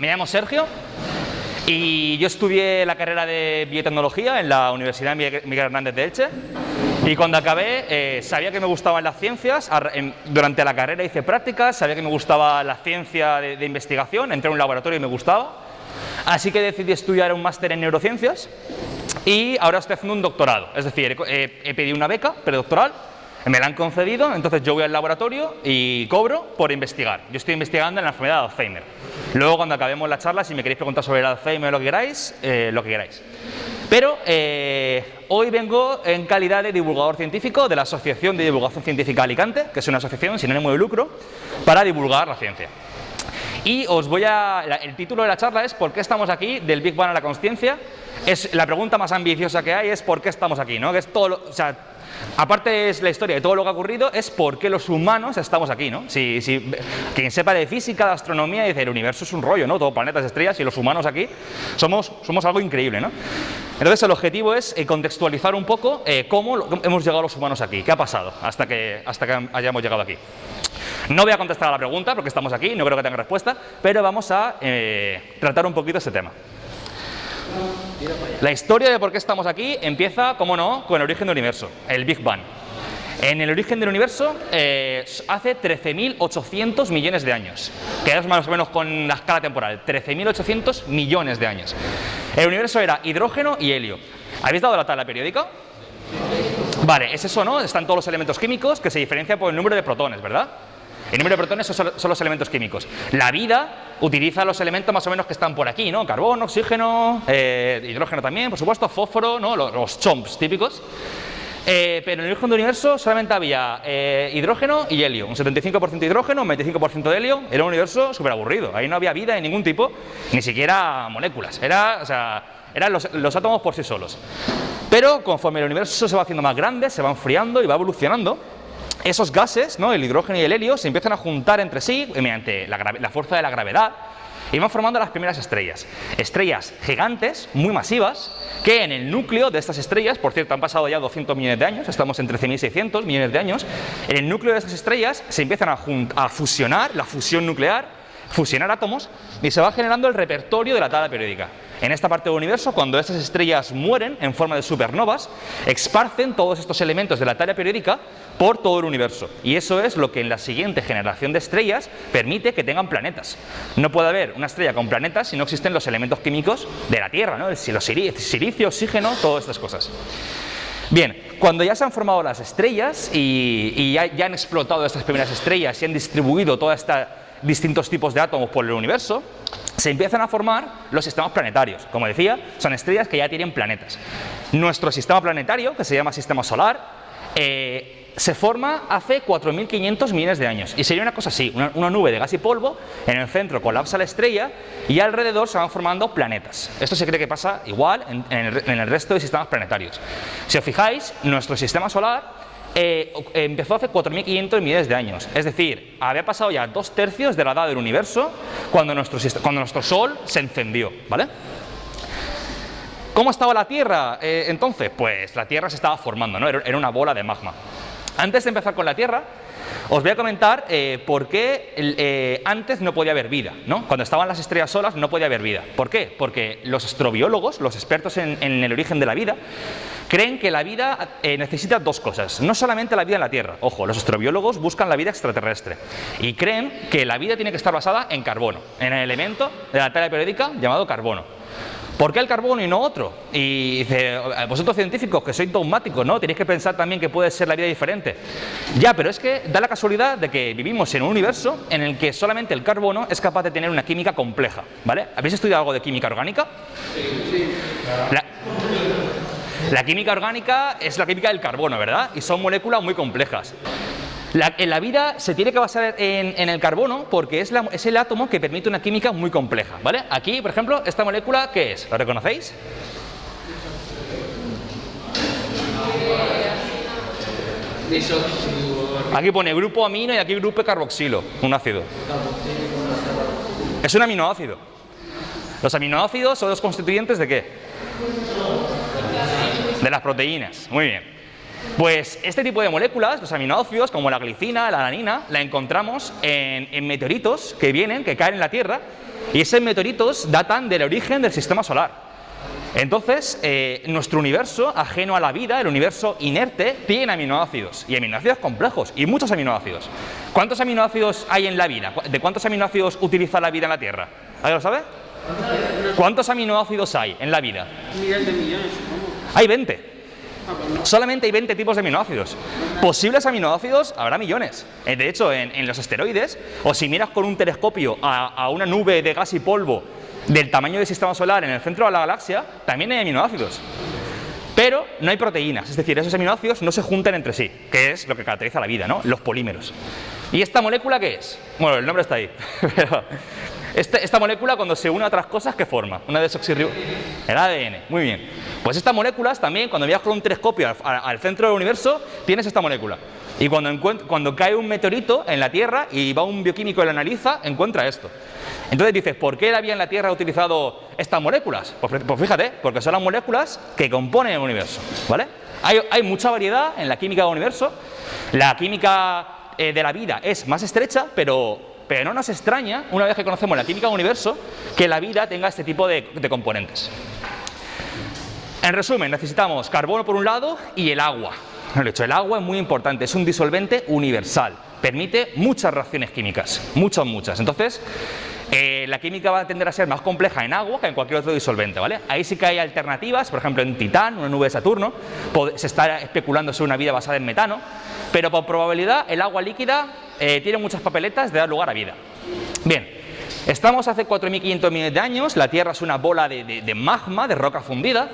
Me llamo Sergio y yo estudié la carrera de biotecnología en la Universidad Miguel Hernández de Elche. Y cuando acabé, sabía que me gustaban las ciencias. Durante la carrera hice prácticas, sabía que me gustaba la ciencia de investigación, entré a un laboratorio y me gustaba. Así que decidí estudiar un máster en neurociencias y ahora estoy haciendo un doctorado. Es decir, he pedido una beca predoctoral, me la han concedido, entonces yo voy al laboratorio y cobro por investigar. Yo estoy investigando en la enfermedad de Alzheimer. Luego, cuando acabemos la charla, si me queréis preguntar sobre el Alzheimer o lo que queráis, lo que queráis. Pero hoy vengo en calidad de divulgador científico de la Asociación de Divulgación Científica Alicante, que es una asociación sin ánimo de lucro para divulgar la ciencia. Y el título de la charla es ¿por qué estamos aquí? Del Big Bang a la consciencia. Es la pregunta más ambiciosa que hay, es ¿por qué estamos aquí? ¿No? Que es todo aparte es la historia de todo lo que ha ocurrido, es por qué los humanos estamos aquí, ¿no? Quien sepa de física, de astronomía, dice el universo es un rollo, ¿no? Todo planetas, estrellas, y los humanos aquí somos algo increíble, ¿no? Entonces el objetivo es contextualizar un poco cómo hemos llegado los humanos aquí, qué ha pasado hasta que hayamos llegado aquí. No voy a contestar a la pregunta porque estamos aquí, no creo que tenga respuesta, pero vamos a tratar un poquito este tema. La historia de por qué estamos aquí empieza, como no, con el origen del universo, el Big Bang. En el origen del universo hace 13.800 millones de años, que es más o menos con la escala temporal, 13.800 millones de años. El universo era hidrógeno y helio. ¿Habéis dado la tabla periódica? Vale, es eso, ¿no? Están todos los elementos químicos que se diferencian por el número de protones, ¿verdad? El número de protones son los elementos químicos. La vida utiliza los elementos más o menos que están por aquí, ¿no? Carbono, oxígeno, hidrógeno también, por supuesto, fósforo, ¿no? Los chomps típicos. Pero en el origen del universo solamente había hidrógeno y helio. Un 75% hidrógeno, un 25% de helio. Era un universo súper aburrido. Ahí no había vida de ningún tipo, ni siquiera moléculas. Eran los átomos por sí solos. Pero conforme el universo se va haciendo más grande, se va enfriando y va evolucionando, esos gases, ¿no? El hidrógeno y el helio, se empiezan a juntar entre sí mediante la fuerza de la gravedad y van formando las primeras estrellas. Estrellas gigantes, muy masivas, que en el núcleo de estas estrellas, por cierto, han pasado ya 200 millones de años, estamos en 13.600 millones de años, en el núcleo de estas estrellas se empiezan a fusionar, la fusión nuclear, fusionar átomos, y se va generando el repertorio de la tabla periódica. En esta parte del universo, cuando estas estrellas mueren en forma de supernovas, esparcen todos estos elementos de la tabla periódica por todo el universo. Y eso es lo que en la siguiente generación de estrellas permite que tengan planetas. No puede haber una estrella con planetas si no existen los elementos químicos de la Tierra, ¿no? Silicio, oxígeno, todas estas cosas. Bien, cuando ya se han formado las estrellas y ya han explotado estas primeras estrellas y han distribuido todas estas distintos tipos de átomos por el universo, se empiezan a formar los sistemas planetarios. Como decía, son estrellas que ya tienen planetas. Nuestro sistema planetario, que se llama Sistema Solar, se forma hace 4.500 millones de años. Y sería una cosa así, una nube de gas y polvo, en el centro colapsa la estrella y alrededor se van formando planetas. Esto se cree que pasa igual en el resto de sistemas planetarios. Si os fijáis, nuestro sistema solar empezó hace 4.500 millones de años. Es decir, había pasado ya 2/3 de la edad del universo cuando nuestro Sol se encendió, ¿vale? ¿Cómo estaba la Tierra entonces? Pues la Tierra se estaba formando, ¿no? Era una bola de magma. Antes de empezar con la Tierra, os voy a comentar por qué antes no podía haber vida, ¿no? Cuando estaban las estrellas solas no podía haber vida. ¿Por qué? Porque los astrobiólogos, los expertos en el origen de la vida, creen que la vida necesita dos cosas. No solamente la vida en la Tierra. Ojo, los astrobiólogos buscan la vida extraterrestre y creen que la vida tiene que estar basada en carbono, en el elemento de la tabla periódica llamado carbono. ¿Por qué el carbono y no otro? Y dice, vosotros científicos que sois dogmáticos, ¿no? Tenéis que pensar también que puede ser la vida diferente. Ya, pero es que da la casualidad de que vivimos en un universo en el que solamente el carbono es capaz de tener una química compleja, ¿vale? ¿Habéis estudiado algo de química orgánica? Sí. La química orgánica es la química del carbono, ¿verdad? Y son moléculas muy complejas. La vida se tiene que basar en el carbono porque es el átomo que permite una química muy compleja, ¿vale? Aquí, por ejemplo, esta molécula, ¿qué es? ¿La reconocéis? Aquí pone grupo amino y aquí grupo carboxilo, un ácido. Es un aminoácido. Los aminoácidos son los constituyentes ¿de qué? De las proteínas. Muy bien. Pues este tipo de moléculas, los aminoácidos, como la glicina, la alanina, la encontramos en meteoritos que vienen, que caen en la Tierra, y esos meteoritos datan del origen del sistema solar. Entonces, nuestro universo, ajeno a la vida, el universo inerte, tiene aminoácidos, y aminoácidos complejos, y muchos aminoácidos. ¿Cuántos aminoácidos hay en la vida? ¿De cuántos aminoácidos utiliza la vida en la Tierra? ¿Alguien lo sabe? ¿Cuántos aminoácidos hay en la vida? Miles de millones, supongo. Hay 20. Solamente hay 20 tipos de aminoácidos. Posibles aminoácidos habrá millones. De hecho, en los asteroides, o si miras con un telescopio a una nube de gas y polvo del tamaño del sistema solar en el centro de la galaxia, también hay aminoácidos. Pero no hay proteínas, es decir, esos aminoácidos no se juntan entre sí, que es lo que caracteriza la vida, ¿no? Los polímeros. ¿Y esta molécula qué es? Bueno, el nombre está ahí. Pero esta molécula, cuando se une a otras cosas, ¿qué forma? Una desoxirribonucleasa. El ADN, muy bien. Pues estas moléculas también, cuando miras con un telescopio al centro del universo, tienes esta molécula. Y cuando cae un meteorito en la Tierra y va un bioquímico y lo analiza, encuentra esto. Entonces dices, ¿por qué la vida en la Tierra ha utilizado estas moléculas? Pues fíjate, porque son las moléculas que componen el universo, ¿vale? Hay mucha variedad en la química del universo. La química de la vida es más estrecha, pero no nos extraña, una vez que conocemos la química del universo, que la vida tenga este tipo de componentes. En resumen, necesitamos carbono por un lado y el agua. De hecho, el agua es muy importante, es un disolvente universal, permite muchas reacciones químicas, muchas. Entonces, la química va a tender a ser más compleja en agua que en cualquier otro disolvente, ¿vale? Ahí sí que hay alternativas, por ejemplo en Titán, una nube de Saturno, se está especulando sobre una vida basada en metano, pero por probabilidad el agua líquida tiene muchas papeletas de dar lugar a vida. Bien, estamos hace 4.500 millones de años, la Tierra es una bola de magma, de roca fundida,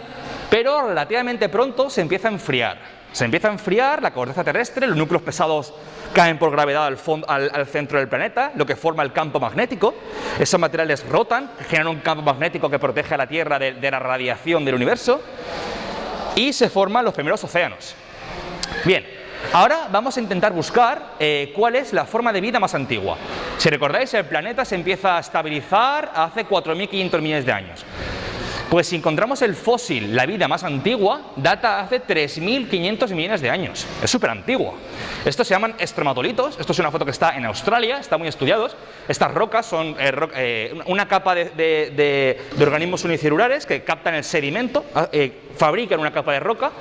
pero relativamente pronto se empieza a enfriar. Se empieza a enfriar la corteza terrestre, los núcleos pesados caen por gravedad al centro del planeta, lo que forma el campo magnético. Esos materiales rotan, generan un campo magnético que protege a la Tierra de la radiación del universo y se forman los primeros océanos. Bien, ahora vamos a intentar buscar cuál es la forma de vida más antigua. Si recordáis, el planeta se empieza a estabilizar hace 4.500 millones de años. Pues si encontramos el fósil, la vida más antigua, data hace 3.500 millones de años. Es súper antiguo. Estos se llaman estromatolitos. Esto es una foto que está en Australia, está muy estudiados. Estas rocas son una capa de organismos unicelulares que captan el sedimento, fabrican una capa de roca,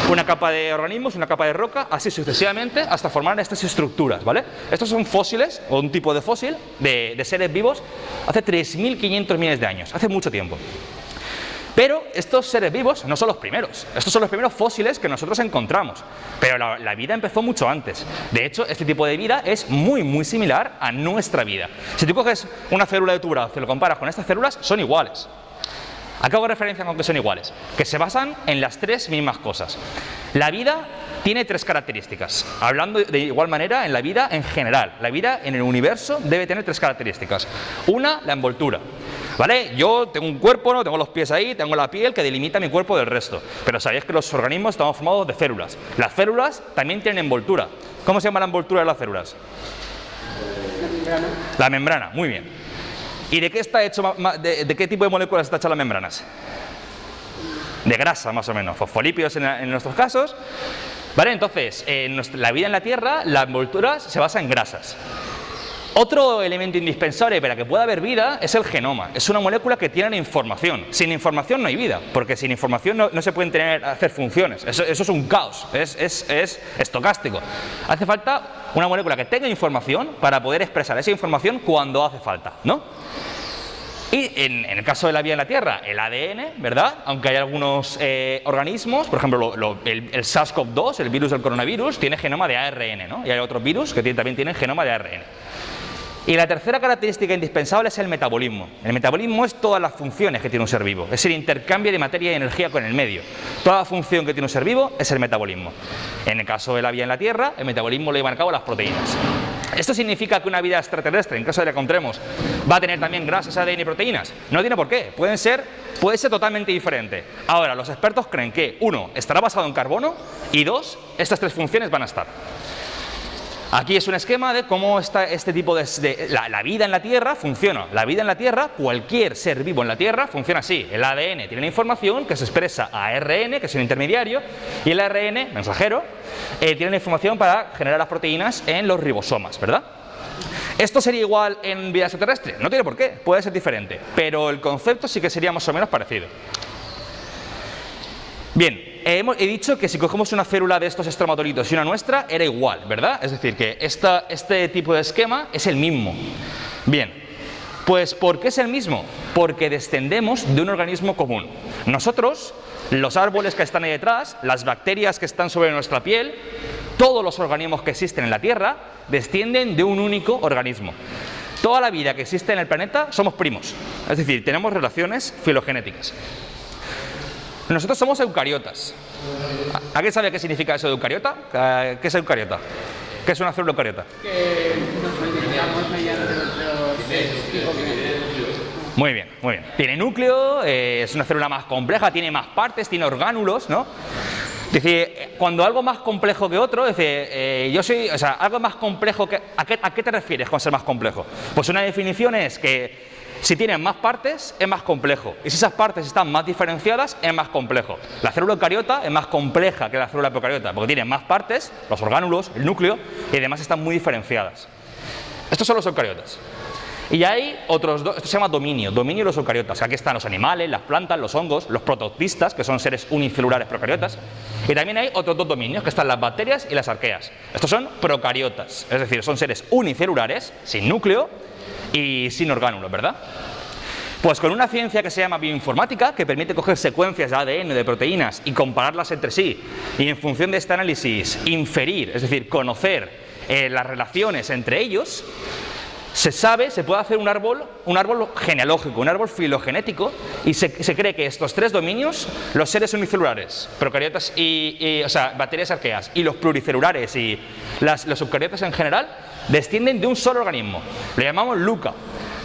una capa de organismos, una capa de roca, así sucesivamente, hasta formar estas estructuras, ¿vale? Estos son fósiles, o un tipo de fósil, de seres vivos, hace 3.500 millones de años, hace mucho tiempo. Pero estos seres vivos no son los primeros. Estos son los primeros fósiles que nosotros encontramos. Pero la vida empezó mucho antes. De hecho, este tipo de vida es muy similar a nuestra vida. Si tú coges una célula de tu brazo y lo comparas con estas células, son iguales. ¿A qué hago referencia con que son iguales? Que se basan en las tres mismas cosas. La vida tiene tres características. Hablando de igual manera en la vida en general. La vida en el universo debe tener tres características. Una, la envoltura. ¿Vale? Yo tengo un cuerpo, ¿no? Tengo los pies ahí, tengo la piel que delimita mi cuerpo del resto. Pero sabéis que los organismos estamos formados de células. Las células también tienen envoltura. ¿Cómo se llama la envoltura de las células? La membrana. La membrana, muy bien. ¿Y de qué está hecho, de qué tipo de moléculas está hecha las membranas? De grasa, más o menos. Fosfolípidos en nuestros casos. ¿Vale? Entonces, la vida en la Tierra, la envoltura se basa en grasas. Otro elemento indispensable para que pueda haber vida es el genoma. Es una molécula que tiene la información. Sin información no hay vida, porque sin información no se pueden hacer funciones. Eso es un caos, es estocástico. Hace falta una molécula que tenga información para poder expresar esa información cuando hace falta, ¿no? Y en el caso de la vida en la Tierra, el ADN, ¿verdad? Aunque hay algunos organismos, por ejemplo, el SARS-CoV-2, el virus del coronavirus, tiene genoma de ARN, ¿no? Y hay otros virus que también tienen genoma de ARN. Y la tercera característica indispensable es el metabolismo. El metabolismo es todas las funciones que tiene un ser vivo, es el intercambio de materia y energía con el medio. Toda función que tiene un ser vivo es el metabolismo. En el caso de la vida en la Tierra, el metabolismo lo llevan a cabo las proteínas. ¿Esto significa que una vida extraterrestre, en caso de que la encontremos, va a tener también grasas, ADN y proteínas? No tiene por qué, puede ser totalmente diferente. Ahora, los expertos creen que, 1, estará basado en carbono y 2, estas tres funciones van a estar. Aquí es un esquema de cómo está este tipo de la vida en la Tierra funciona. La vida en la Tierra, cualquier ser vivo en la Tierra, funciona así. El ADN tiene una información que se expresa a ARN, que es un intermediario, y el ARN, mensajero, tiene una información para generar las proteínas en los ribosomas, ¿verdad? ¿Esto sería igual en vida extraterrestre? No tiene por qué, puede ser diferente, pero el concepto sí que sería más o menos parecido. Bien, he dicho que si cogemos una célula de estos estromatolitos y una nuestra, era igual, ¿verdad? Es decir, que este tipo de esquema es el mismo. Bien, pues ¿por qué es el mismo? Porque descendemos de un organismo común. Nosotros, los árboles que están ahí detrás, las bacterias que están sobre nuestra piel, todos los organismos que existen en la Tierra, descienden de un único organismo. Toda la vida que existe en el planeta somos primos, es decir, tenemos relaciones filogenéticas. Nosotros somos eucariotas. ¿Alguien sabe qué significa eso de eucariota? ¿Qué es eucariota? ¿Qué es una célula eucariota? Que nos alimentamos mediante los Muy bien, muy bien. Tiene núcleo, es una célula más compleja, tiene más partes, tiene orgánulos, ¿no? Es decir, cuando algo más complejo que otro, es decir, algo más complejo que... ¿A qué te refieres con ser más complejo? Pues una definición es que si tienen más partes, es más complejo. Y si esas partes están más diferenciadas, es más complejo. La célula eucariota es más compleja que la célula procariota, porque tiene más partes, los orgánulos, el núcleo, y además están muy diferenciadas. Estos son los eucariotas. Y hay otros dos, esto se llama dominio de los eucariotas. Aquí están los animales, las plantas, los hongos, los prototistas, que son seres unicelulares procariotas. Y también hay otros dos dominios, que están las bacterias y las arqueas. Estos son procariotas, es decir, son seres unicelulares, sin núcleo y sin orgánulos, ¿verdad? Pues con una ciencia que se llama bioinformática, que permite coger secuencias de ADN, de proteínas y compararlas entre sí, y en función de este análisis inferir, es decir, conocer las relaciones entre ellos, se puede hacer un árbol genealógico, un árbol filogenético, y se cree que estos tres dominios, los seres unicelulares, procariotas bacterias arqueas, y los pluricelulares y los eucariotas en general, descienden de un solo organismo. Le llamamos LUCA,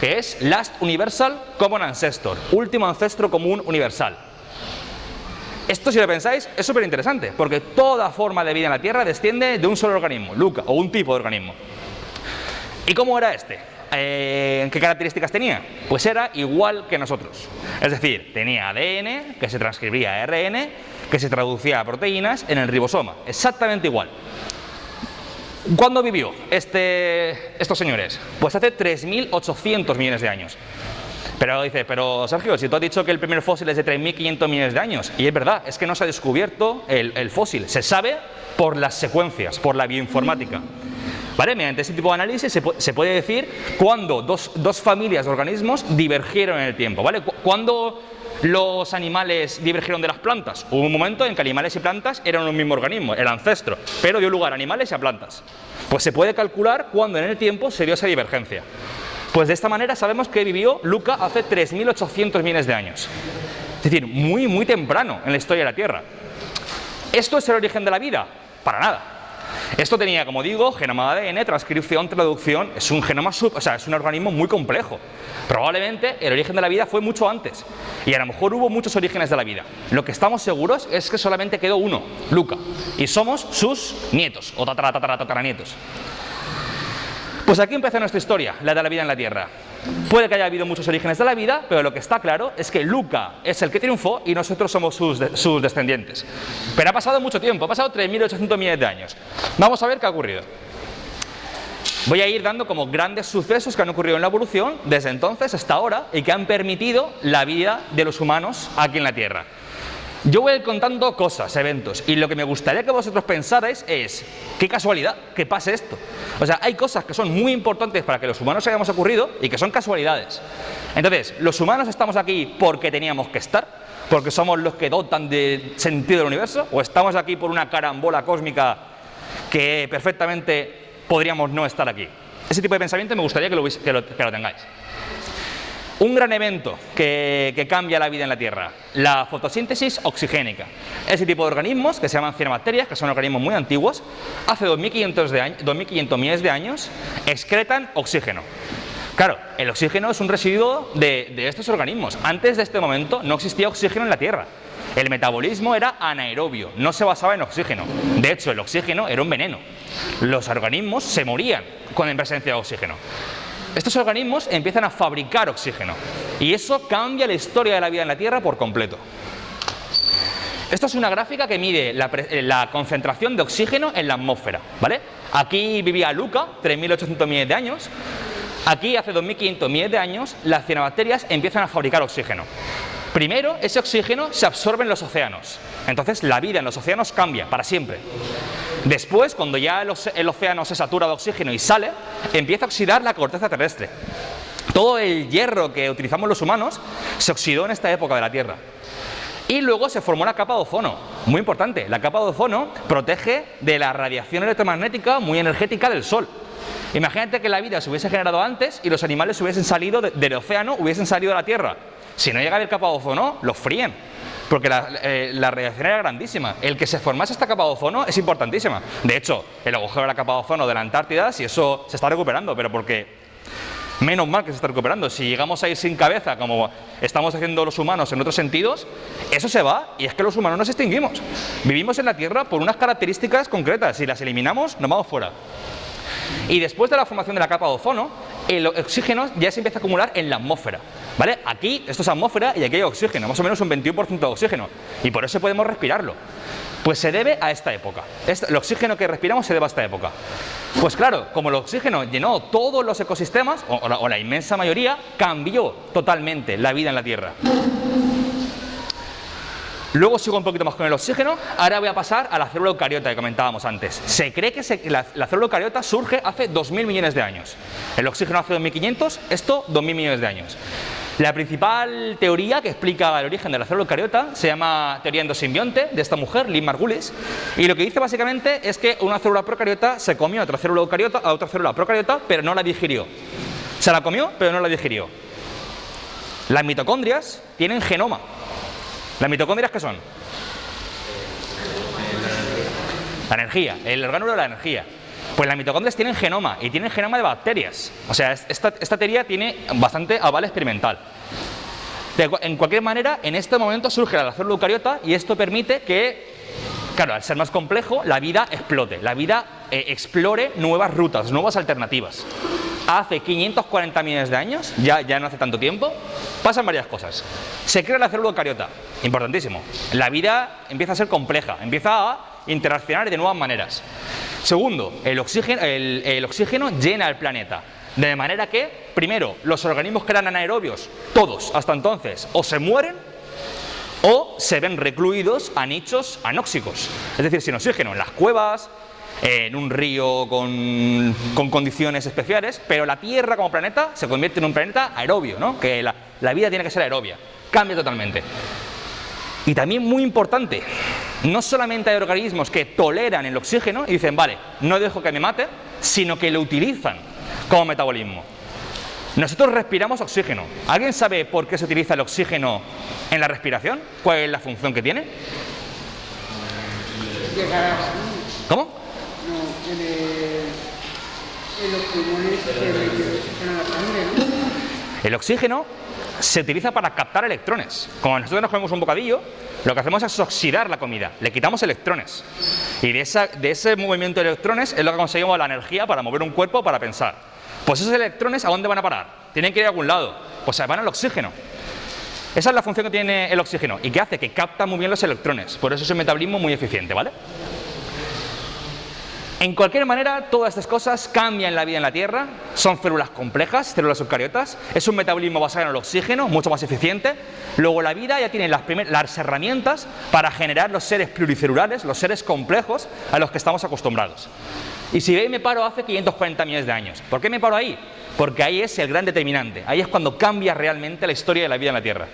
que es Last Universal Common Ancestor, último ancestro común universal. Esto, si lo pensáis, es súper interesante, porque toda forma de vida en la Tierra desciende de un solo organismo, LUCA, o un tipo de organismo. ¿Y cómo era este? ¿Qué características tenía? Pues era igual que nosotros. Es decir, tenía ADN, que se transcribía a ARN, que se traducía a proteínas en el ribosoma. Exactamente igual. ¿Cuándo vivió estos señores? Pues hace 3.800 millones de años. Pero Sergio, si tú has dicho que el primer fósil es de 3.500 millones de años, y es verdad, es que no se ha descubierto el fósil, se sabe por las secuencias, por la bioinformática. ¿Vale? Mediante este tipo de análisis se puede decir cuándo dos familias de organismos divergieron en el tiempo, ¿vale? ¿Cuándo los animales divergieron de las plantas? Hubo un momento en que animales y plantas eran un mismo organismo, el ancestro, pero dio lugar a animales y a plantas. Pues se puede calcular cuándo en el tiempo se dio esa divergencia. Pues de esta manera sabemos que vivió LUCA hace 3.800 millones de años. Es decir, muy, muy temprano en la historia de la Tierra. ¿Esto es el origen de la vida? Para nada. Esto tenía, como digo, genoma de ADN, transcripción, traducción, es un genoma, es un organismo muy complejo. Probablemente el origen de la vida fue mucho antes, y a lo mejor hubo muchos orígenes de la vida. Lo que estamos seguros es que solamente quedó uno, LUCA, y somos sus nietos, o tataranietos. Pues aquí empieza nuestra historia, la de la vida en la Tierra. Puede que haya habido muchos orígenes de la vida, pero lo que está claro es que LUCA es el que triunfó y nosotros somos sus descendientes. Pero ha pasado mucho tiempo, ha pasado 3.800 millones de años. Vamos a ver qué ha ocurrido. Voy a ir dando como grandes sucesos que han ocurrido en la evolución desde entonces hasta ahora y que han permitido la vida de los humanos aquí en la Tierra. Yo voy a ir contando cosas, eventos, y lo que me gustaría que vosotros pensarais es qué casualidad que pase esto. O sea, hay cosas que son muy importantes para que los humanos hayamos ocurrido y que son casualidades. Entonces, ¿los humanos estamos aquí porque teníamos que estar? ¿Porque somos los que dotan de sentido del universo? ¿O estamos aquí por una carambola cósmica que perfectamente podríamos no estar aquí? Ese tipo de pensamiento me gustaría que lo tengáis. Un gran evento que cambia la vida en la Tierra, la fotosíntesis oxigénica. Ese tipo de organismos, que se llaman cianobacterias, que son organismos muy antiguos, hace 2.500 millones de años, excretan oxígeno. Claro, el oxígeno es un residuo de estos organismos. Antes de este momento no existía oxígeno en la Tierra. el metabolismo era anaerobio, no se basaba en oxígeno. De hecho, el oxígeno era un veneno. Los organismos se morían en presencia de oxígeno. Estos organismos empiezan a fabricar oxígeno y eso cambia la historia de la vida en la Tierra por completo. Esto es una gráfica que mide la concentración de oxígeno en la atmósfera, ¿vale? Aquí vivía Luca, 3.800 millones de años. Aquí, hace 2.500 millones de años, las cianobacterias empiezan a fabricar oxígeno. Primero, ese oxígeno se absorbe en los océanos. Entonces, la vida en los océanos cambia para siempre. Después, cuando ya el océano se satura de oxígeno y sale, empieza a oxidar la corteza terrestre. Todo el hierro que utilizamos los humanos se oxidó en esta época de la Tierra. Y luego se formó la capa de ozono, muy importante. La capa de ozono protege de la radiación electromagnética muy energética del Sol. Imagínate que la vida se hubiese generado antes y los animales hubiesen salido del océano, hubiesen salido de la Tierra. Si no llega a haber capa de ozono, los fríen, porque la radiación era grandísima. El que se formase esta capa de ozono es importantísima. De hecho, el agujero de la capa de ozono de la Antártida, si eso se está recuperando, pero porque... Menos mal que se está recuperando. Si llegamos a ir sin cabeza, como estamos haciendo los humanos en otros sentidos, eso se va y es que los humanos nos extinguimos. Vivimos en la Tierra por unas características concretas. Si las eliminamos, nos vamos fuera. Y después de la formación de la capa de ozono, el oxígeno ya se empieza a acumular en la atmósfera, ¿vale? Aquí esto es atmósfera y aquí hay oxígeno, más o menos un 21% de oxígeno. Y por eso podemos respirarlo. Pues se debe a esta época. El oxígeno que respiramos se debe a esta época. Pues claro, como el oxígeno llenó todos los ecosistemas, o la inmensa mayoría, cambió totalmente la vida en la Tierra. Luego sigo un poquito más con el oxígeno. Ahora voy a pasar a la célula eucariota que comentábamos antes. Se cree que la célula eucariota surge hace 2.000 millones de años. El oxígeno hace 2.500, esto 2.000 millones de años. La principal teoría que explica el origen de la célula eucariota se llama teoría endosimbionte, de esta mujer, Lynn Margulis, y lo que dice básicamente es que una célula procariota se comió a otra célula eucariota, a otra célula procariota, pero no la digirió. Se la comió, pero no la digirió. Las mitocondrias tienen genoma. ¿Las mitocondrias qué son? La energía, el orgánulo de la energía. Pues las mitocondrias tienen genoma y tienen genoma de bacterias. O sea, esta teoría tiene bastante aval experimental. En cualquier manera, en este momento surge la célula eucariota y esto permite que, claro, al ser más complejo, la vida explote, la vida explore nuevas rutas, nuevas alternativas. Hace 540 millones de años, ya no hace tanto tiempo, pasan varias cosas. Se crea la célula eucariota, importantísimo. La vida empieza a ser compleja, empieza a interaccionar de nuevas maneras. Segundo, el oxígeno llena el planeta. De manera que, primero, los organismos que eran anaerobios, todos hasta entonces, o se mueren o se ven recluidos a nichos anóxicos. Es decir, sin oxígeno, en las cuevas, en un río con condiciones especiales, pero la Tierra como planeta se convierte en un planeta aerobio, ¿no? Que la vida tiene que ser aerobia. Cambia totalmente. Y también muy importante, no solamente hay organismos que toleran el oxígeno y dicen, vale, no dejo que me mate, sino que lo utilizan como metabolismo. Nosotros respiramos oxígeno. ¿Alguien sabe por qué se utiliza el oxígeno en la respiración? ¿Cuál es la función que tiene? ¿Cómo? No, en los pulmones se mete oxígeno a la sangre, ¿no? El oxígeno se utiliza para captar electrones. Como nosotros nos comemos un bocadillo, lo que hacemos es oxidar la comida, le quitamos electrones. Y de ese movimiento de electrones es lo que conseguimos la energía para mover un cuerpo, para pensar. Pues esos electrones, ¿a dónde van a parar? Tienen que ir a algún lado. Pues se van al oxígeno. Esa es la función que tiene el oxígeno y que hace que capta muy bien los electrones. Por eso es un metabolismo muy eficiente, ¿vale? En cualquier manera, todas estas cosas cambian la vida en la Tierra. Son células complejas, células eucariotas. Es un metabolismo basado en el oxígeno, mucho más eficiente. Luego la vida ya tiene las herramientas para generar los seres pluricelulares, los seres complejos a los que estamos acostumbrados. Y si veis, me paro hace 540 millones de años. ¿Por qué me paro ahí? Porque ahí es el gran determinante. Ahí es cuando cambia realmente la historia de la vida en la Tierra.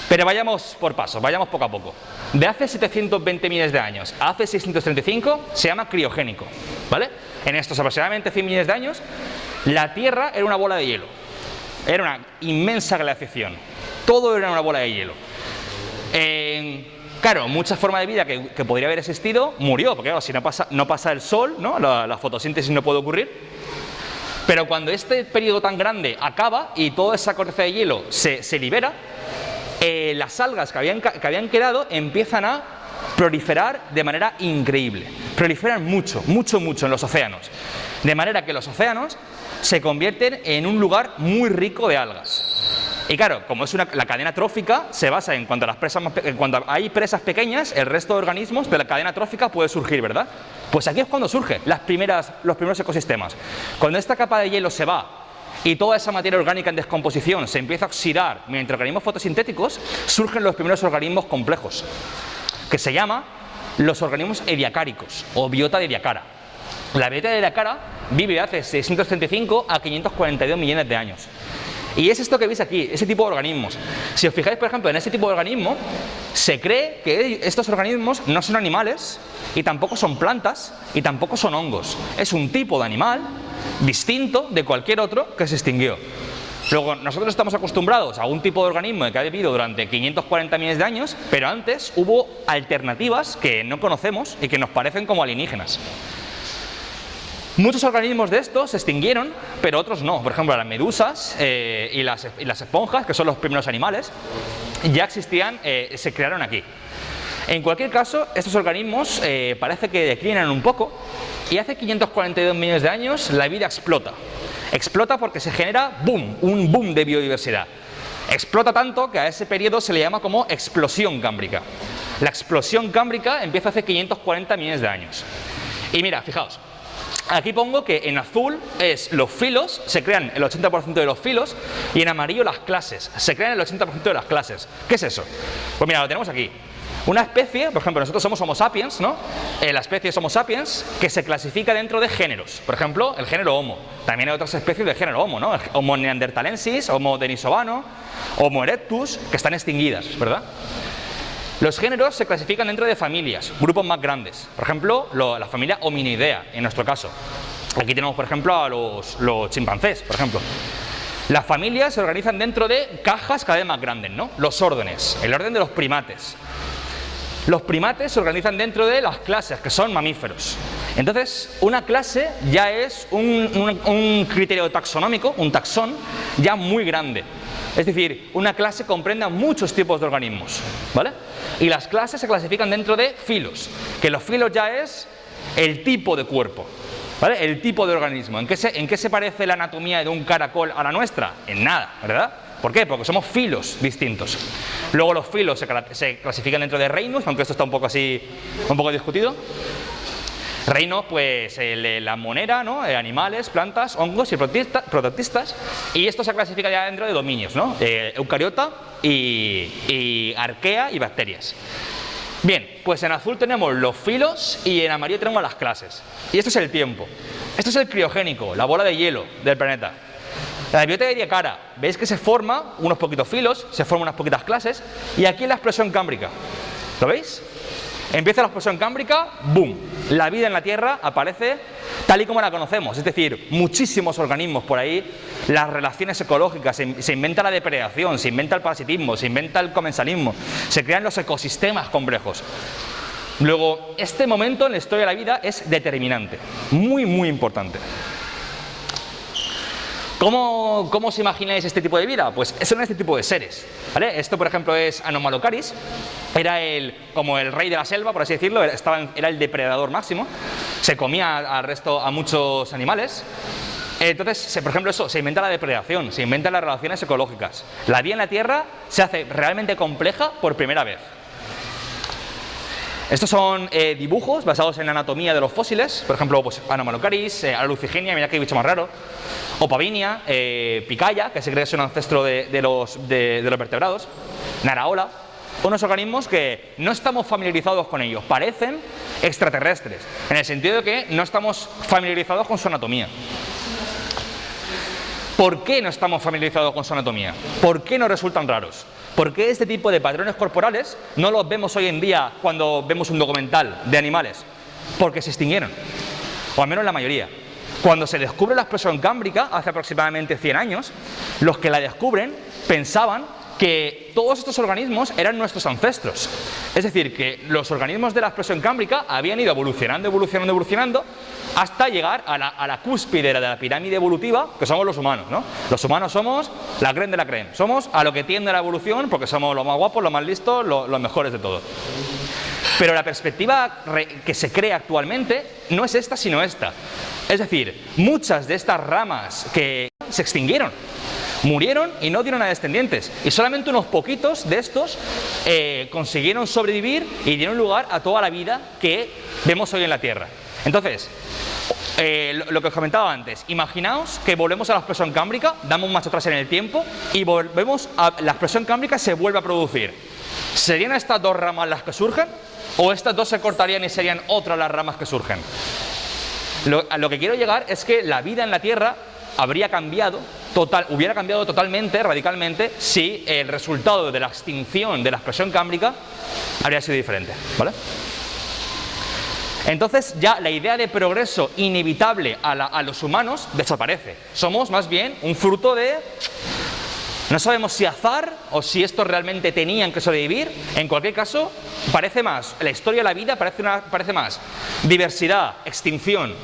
Pero vayamos por pasos, vayamos poco a poco. De hace 720 millones de años a hace 635 se llama criogénico, ¿vale? En estos aproximadamente 100 millones de años, la Tierra era una bola de hielo. Era una inmensa glaciación. Todo era una bola de hielo. Claro, mucha forma de vida que podría haber existido murió, porque claro, si no pasa el sol, ¿no? La fotosíntesis no puede ocurrir. Pero cuando este periodo tan grande acaba y toda esa corteza de hielo se libera, las algas que habían quedado empiezan a proliferar de manera increíble. Proliferan mucho en los océanos. De manera que los océanos se convierten en un lugar muy rico de algas. Y claro, como es la cadena trófica se basa en cuando hay presas pequeñas, el resto de organismos de la cadena trófica puede surgir, ¿verdad? Pues aquí es cuando surgen los primeros ecosistemas. Cuando esta capa de hielo se va y toda esa materia orgánica en descomposición se empieza a oxidar mediante organismos fotosintéticos, surgen los primeros organismos complejos, que se llama los organismos ediacáricos o biota de Ediacara. La biota de Ediacara vive hace 635 a 542 millones de años. Y es esto que veis aquí, ese tipo de organismos. Si os fijáis, por ejemplo, en ese tipo de organismo, se cree que estos organismos no son animales, y tampoco son plantas, y tampoco son hongos. Es un tipo de animal distinto de cualquier otro que se extinguió. Luego, nosotros estamos acostumbrados a un tipo de organismo que ha vivido durante 540 millones de años, pero antes hubo alternativas que no conocemos y que nos parecen como alienígenas. Muchos organismos de estos se extinguieron, pero otros no. Por ejemplo, las medusas y las esponjas, que son los primeros animales, ya existían, se crearon aquí. En cualquier caso, estos organismos parece que declinan un poco, y hace 542 millones de años la vida explota. Explota porque se genera un boom de biodiversidad. Explota tanto que a ese periodo se le llama como explosión cámbrica. La explosión cámbrica empieza hace 540 millones de años. Y mira, fijaos. Aquí pongo que en azul es los filos, se crean el 80% de los filos, y en amarillo las clases, se crean el 80% de las clases. ¿Qué es eso? Pues mira, lo tenemos aquí. Una especie, por ejemplo, nosotros somos Homo sapiens, ¿no? La especie es Homo sapiens, que se clasifica dentro de géneros. Por ejemplo, el género Homo. También hay otras especies de género Homo, ¿no? Homo neanderthalensis, Homo denisovano, Homo erectus, que están extinguidas, ¿verdad? Los géneros se clasifican dentro de familias, grupos más grandes. Por ejemplo, la familia Hominidea, en nuestro caso. Aquí tenemos, por ejemplo, a los chimpancés, por ejemplo. Las familias se organizan dentro de cajas cada vez más grandes, ¿no? Los órdenes, el orden de los primates. Los primates se organizan dentro de las clases, que son mamíferos. Entonces, una clase ya es un criterio taxonómico, un taxón, ya muy grande. Es decir, una clase comprende a muchos tipos de organismos, ¿vale? Y las clases se clasifican dentro de filos, que los filos ya es el tipo de cuerpo, ¿vale? El tipo de organismo. ¿En qué se parece la anatomía de un caracol a la nuestra? En nada, ¿verdad? ¿Por qué? Porque somos filos distintos. Luego los filos se clasifican dentro de reinos, aunque esto está un poco discutido. Reinos, pues la monera, ¿no? Animales, plantas, hongos y protistas. Y esto se clasifica ya dentro de dominios, ¿no? Eucariota y arquea y bacterias. Bien, pues en azul tenemos los filos y en amarillo tenemos las clases. Y esto es el tiempo. Esto es el criogénico, la bola de hielo del planeta. La biota de Ediacara, veis que se forma unos poquitos filos, se forman unas poquitas clases, y aquí la explosión cámbrica. ¿Lo veis? Empieza la explosión cámbrica, ¡boom! La vida en la Tierra aparece tal y como la conocemos, es decir, muchísimos organismos por ahí, las relaciones ecológicas, se inventa la depredación, se inventa el parasitismo, se inventa el comensalismo, se crean los ecosistemas complejos. Luego, este momento en la historia de la vida es determinante, muy, muy importante. ¿Cómo os imagináis este tipo de vida? Pues son este tipo de seres, ¿vale? Esto, por ejemplo, es Anomalocaris, era como el rey de la selva, por así decirlo, era el depredador máximo, se comía a muchos animales. Entonces, por ejemplo, se inventa la depredación, se inventan las relaciones ecológicas. La vida en la Tierra se hace realmente compleja por primera vez. Estos son dibujos basados en la anatomía de los fósiles, por ejemplo, pues, Anomalocaris, Alucigenia, mira qué bicho más raro, Opavinia, Picaya, que se cree que es un ancestro de los vertebrados, Naraola, unos organismos que no estamos familiarizados con ellos, parecen extraterrestres, en el sentido de que no estamos familiarizados con su anatomía. ¿Por qué no estamos familiarizados con su anatomía? ¿Por qué nos resultan raros? ¿Por qué este tipo de patrones corporales no los vemos hoy en día cuando vemos un documental de animales? Porque se extinguieron, o al menos la mayoría. Cuando se descubre la explosión cámbrica, hace aproximadamente 100 años, los que la descubren pensaban que todos estos organismos eran nuestros ancestros. Es decir, que los organismos de la explosión cámbrica habían ido evolucionando, hasta llegar a la cúspide de la pirámide evolutiva, que somos los humanos, ¿no? Los humanos somos la crème de la crème, somos a lo que tiende la evolución, porque somos los más guapos, los más listos, los mejores de todo. Pero la perspectiva que se crea actualmente no es esta, sino esta. Es decir, muchas de estas ramas que se extinguieron, murieron y no dieron a descendientes. Y solamente unos poquitos de estos consiguieron sobrevivir y dieron lugar a toda la vida que vemos hoy en la Tierra. Entonces, lo que os comentaba antes, imaginaos que volvemos a la explosión cámbrica, damos marcha atrás en el tiempo y volvemos a la explosión cámbrica, se vuelve a producir. ¿Serían estas dos ramas las que surgen? ¿O estas dos se cortarían y serían otras las ramas que surgen? A lo que quiero llegar es que la vida en la Tierra hubiera cambiado totalmente, radicalmente, si el resultado de la extinción de la explosión cámbrica habría sido diferente, ¿vale? Entonces ya la idea de progreso inevitable a los humanos desaparece. Somos más bien un fruto de... No sabemos si azar o si estos realmente tenían que sobrevivir. En cualquier caso, parece más, la historia de la vida parece más diversidad, extinción,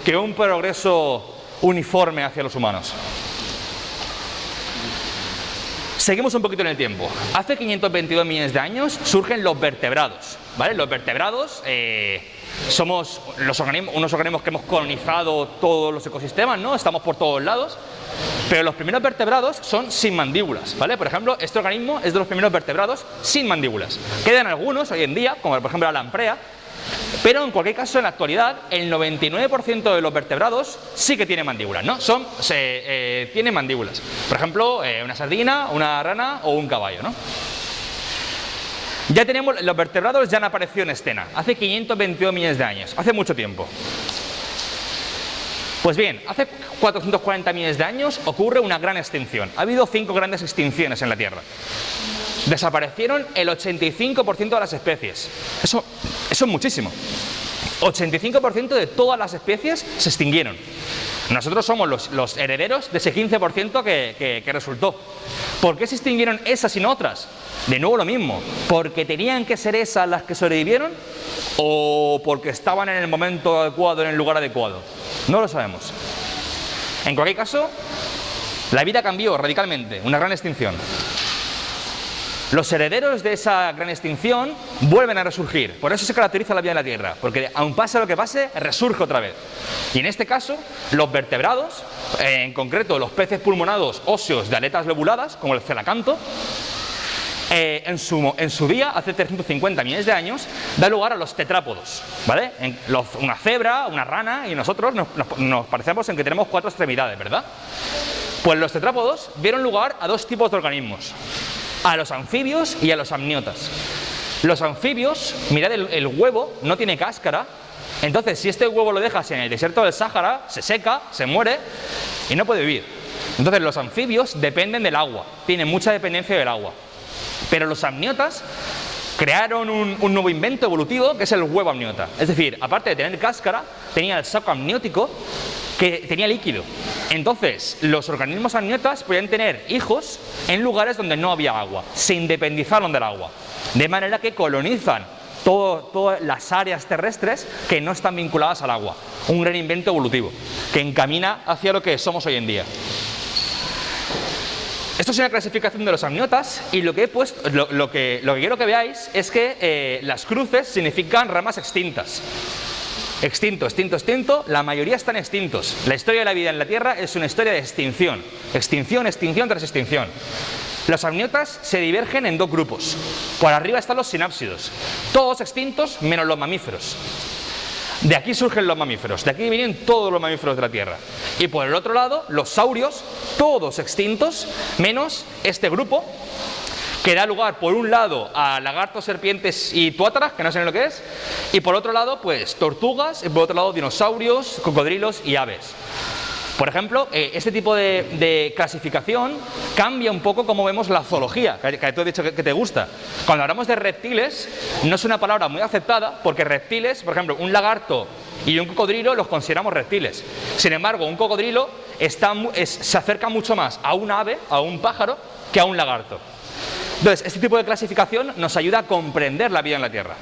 que un progreso uniforme hacia los humanos. Seguimos un poquito en el tiempo. Hace 522 millones de años surgen los vertebrados, ¿vale? Los vertebrados somos unos organismos que hemos colonizado todos los ecosistemas, ¿no? Estamos por todos lados. Pero los primeros vertebrados son sin mandíbulas, ¿vale? Por ejemplo, este organismo es de los primeros vertebrados sin mandíbulas. Quedan algunos hoy en día, como por ejemplo la lamprea, pero en cualquier caso en la actualidad el 99% de los vertebrados sí que tienen mandíbulas, ¿no? Tienen mandíbulas. Por ejemplo, una sardina, una rana o un caballo, ¿no? Ya tenemos, los vertebrados ya han aparecido en escena, hace 522 millones de años, hace mucho tiempo. Pues bien, hace 440 millones de años ocurre una gran extinción. Ha habido 5 grandes extinciones en la Tierra. Desaparecieron el 85% de las especies. Eso es muchísimo. 85% de todas las especies se extinguieron. Nosotros somos los herederos de ese 15% que resultó. ¿Por qué se extinguieron esas y no otras? De nuevo lo mismo. ¿Porque tenían que ser esas las que sobrevivieron? ¿O porque estaban en el momento adecuado, en el lugar adecuado? No lo sabemos. En cualquier caso, la vida cambió radicalmente, una gran extinción. Los herederos de esa gran extinción vuelven a resurgir. Por eso se caracteriza la vida en la Tierra, porque aun pase lo que pase, resurge otra vez. Y en este caso, los vertebrados, en concreto los peces pulmonados óseos de aletas lobuladas, como el celacanto, en su día, hace 350 millones de años, da lugar a los tetrápodos, ¿vale? Una cebra, una rana, y nosotros nos parecemos en que tenemos 4 extremidades, ¿verdad? Pues los tetrápodos dieron lugar a 2 tipos de organismos, a los anfibios y a los amniotas. Los anfibios, mirad, el huevo no tiene cáscara, entonces si este huevo lo dejas en el desierto del Sáhara, se seca, se muere y no puede vivir. Entonces los anfibios dependen del agua, tienen mucha dependencia del agua. Pero los amniotas crearon un nuevo invento evolutivo que es el huevo amniota. Es decir, aparte de tener cáscara, tenía el saco amniótico que tenía líquido. Entonces, los organismos amniotas podían tener hijos en lugares donde no había agua. Se independizaron del agua. De manera que colonizan todas las áreas terrestres que no están vinculadas al agua. Un gran invento evolutivo que encamina hacia lo que somos hoy en día. Esto es una clasificación de los amniotas y lo que he puesto, lo que quiero que veáis es que las cruces significan ramas extintas. Extinto, extinto, extinto, la mayoría están extintos. La historia de la vida en la Tierra es una historia de extinción. Extinción, extinción tras extinción. Los amniotas se divergen en 2 grupos. Por arriba están los sinápsidos, todos extintos menos los mamíferos. De aquí surgen los mamíferos, de aquí vienen todos los mamíferos de la Tierra. Y por el otro lado, los saurios, todos extintos, menos este grupo, que da lugar por un lado a lagartos, serpientes y tuátaras, que no sé lo que es, y por otro lado, pues tortugas, y por otro lado dinosaurios, cocodrilos y aves. Por ejemplo, este tipo de clasificación cambia un poco cómo vemos la zoología, que tú has dicho que te gusta. Cuando hablamos de reptiles, no es una palabra muy aceptada, porque reptiles, por ejemplo, un lagarto y un cocodrilo los consideramos reptiles. Sin embargo, un cocodrilo se acerca mucho más a un ave, a un pájaro, que a un lagarto. Entonces, este tipo de clasificación nos ayuda a comprender la vida en la Tierra.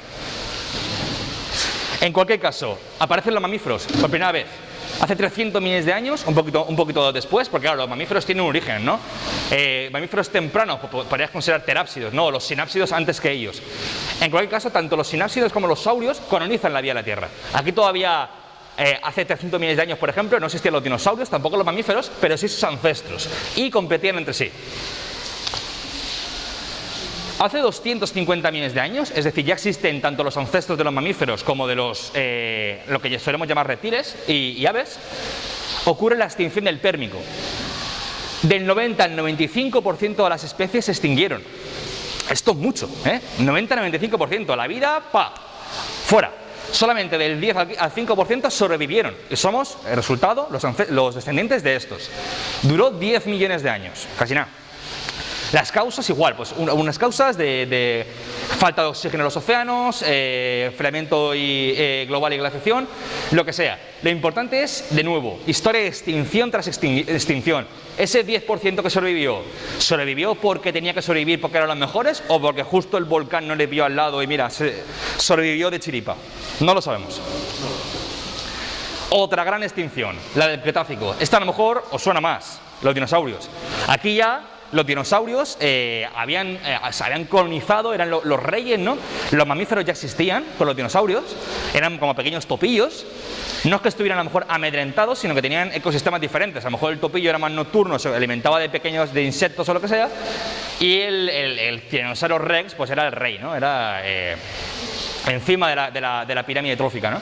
En cualquier caso, aparecen los mamíferos por primera vez hace 300 millones de años, un poquito después, porque claro, los mamíferos tienen un origen, ¿no? Mamíferos tempranos, podrías considerar terápsidos, ¿no? Los sinápsidos antes que ellos. En cualquier caso, tanto los sinápsidos como los saurios colonizan la vía de la Tierra. Aquí todavía, hace 300 millones de años, por ejemplo, no existían los dinosaurios, tampoco los mamíferos, pero sí sus ancestros, y competían entre sí. Hace 250 millones de años, es decir, ya existen tanto los ancestros de los mamíferos como de los, lo que solemos llamar reptiles y aves, ocurre la extinción del Pérmico. Del 90 al 95% de las especies se extinguieron. Esto es mucho, 90 al 95%. La vida, fuera. Solamente del 10 al 5% sobrevivieron. Y somos, el resultado, los descendientes de estos. Duró 10 millones de años, casi nada. Las causas igual, pues unas causas de falta de oxígeno en los océanos, enfriamiento global y glaciación, lo que sea. Lo importante es, de nuevo, historia de extinción tras extinción. Ese 10% que ¿sobrevivió porque tenía que sobrevivir porque eran los mejores o porque justo el volcán no le vio al lado y mira, sobrevivió de chiripa? No lo sabemos. Otra gran extinción, la del Cretácico. Esta a lo mejor os suena más, los dinosaurios. Aquí ya los dinosaurios se habían colonizado, eran los reyes, ¿no? Los mamíferos ya existían con los dinosaurios, eran como pequeños topillos. No es que estuvieran a lo mejor amedrentados, sino que tenían ecosistemas diferentes. A lo mejor el topillo era más nocturno, se alimentaba de insectos o lo que sea, y el tiranosaurio rex pues era el rey, ¿no? Era encima de la pirámide trófica, ¿no?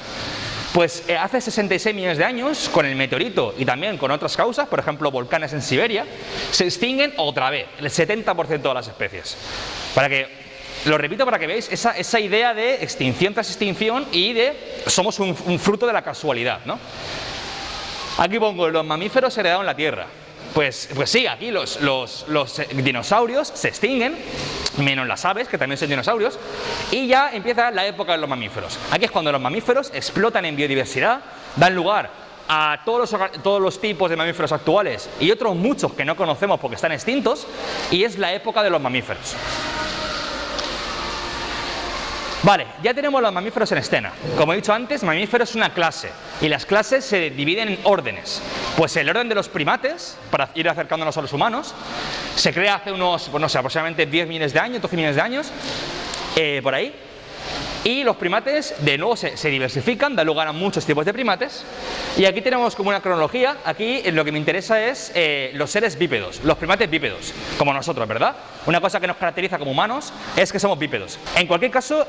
Pues hace 66 millones de años, con el meteorito y también con otras causas, por ejemplo volcanes en Siberia, se extinguen otra vez el 70% de las especies. Lo repito para que veáis esa idea de extinción tras extinción y de somos un fruto de la casualidad, ¿no? Aquí pongo, los mamíferos heredaron la Tierra. Pues sí, aquí los dinosaurios se extinguen, menos las aves, que también son dinosaurios, y ya empieza la época de los mamíferos. Aquí es cuando los mamíferos explotan en biodiversidad, dan lugar a todos los tipos de mamíferos actuales y otros muchos que no conocemos porque están extintos, y es la época de los mamíferos. Vale, ya tenemos los mamíferos en escena. Como he dicho antes, mamífero es una clase y las clases se dividen en órdenes. Pues el orden de los primates, para ir acercándonos a los humanos, se crea hace unos, pues no sé, aproximadamente 10 millones de años, 12 millones de años, por ahí. Y los primates de nuevo se diversifican, da lugar a muchos tipos de primates. Y aquí tenemos como una cronología. Aquí lo que me interesa es los seres bípedos, los primates bípedos, como nosotros, ¿verdad? Una cosa que nos caracteriza como humanos es que somos bípedos. En cualquier caso,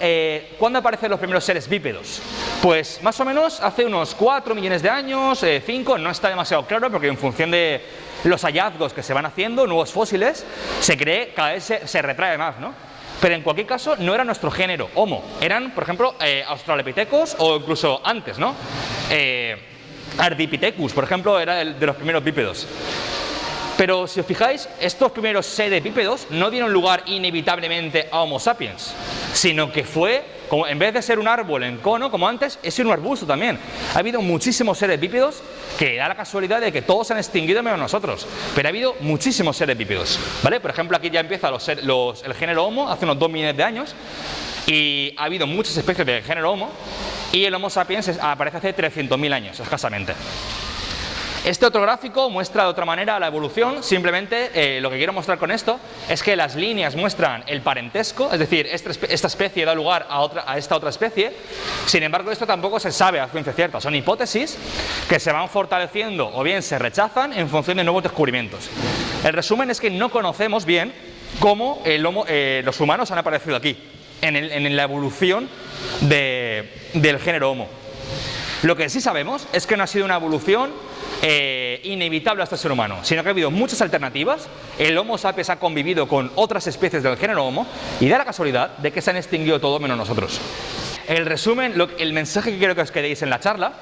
¿cuándo aparecen los primeros seres bípedos? Pues más o menos hace unos 4 millones de años, 5, no está demasiado claro porque en función de los hallazgos que se van haciendo, nuevos fósiles, se cree cada vez se retrae más, ¿no? Pero en cualquier caso no era nuestro género, Homo. Eran, por ejemplo, Australopithecus o incluso antes, ¿no? Ardipithecus, por ejemplo, era de los primeros bípedos. Pero si os fijáis, estos primeros seres bípedos no dieron lugar inevitablemente a Homo sapiens, sino que fue, como en vez de ser un árbol en cono como antes, es un arbusto también. Ha habido muchísimos seres bípedos que da la casualidad de que todos se han extinguido menos nosotros, pero ha habido muchísimos seres bípedos, ¿vale? Por ejemplo, aquí ya empieza el género Homo hace unos 2 millones de años y ha habido muchas especies del género Homo y el Homo sapiens aparece hace 300.000 años escasamente. Este otro gráfico muestra de otra manera la evolución. Simplemente lo que quiero mostrar con esto es que las líneas muestran el parentesco, es decir, esta especie da lugar a esta otra especie. Sin embargo, esto tampoco se sabe a ciencia cierta, son hipótesis que se van fortaleciendo o bien se rechazan en función de nuevos descubrimientos. El resumen es que no conocemos bien cómo los humanos han aparecido aquí, en la evolución del género Homo. Lo que sí sabemos es que no ha sido una evolución inevitable hasta el ser humano, sino que ha habido muchas alternativas. El Homo sapiens ha convivido con otras especies del género Homo y da la casualidad de que se han extinguido todo menos nosotros. El resumen, el mensaje que quiero que os quedéis en la charla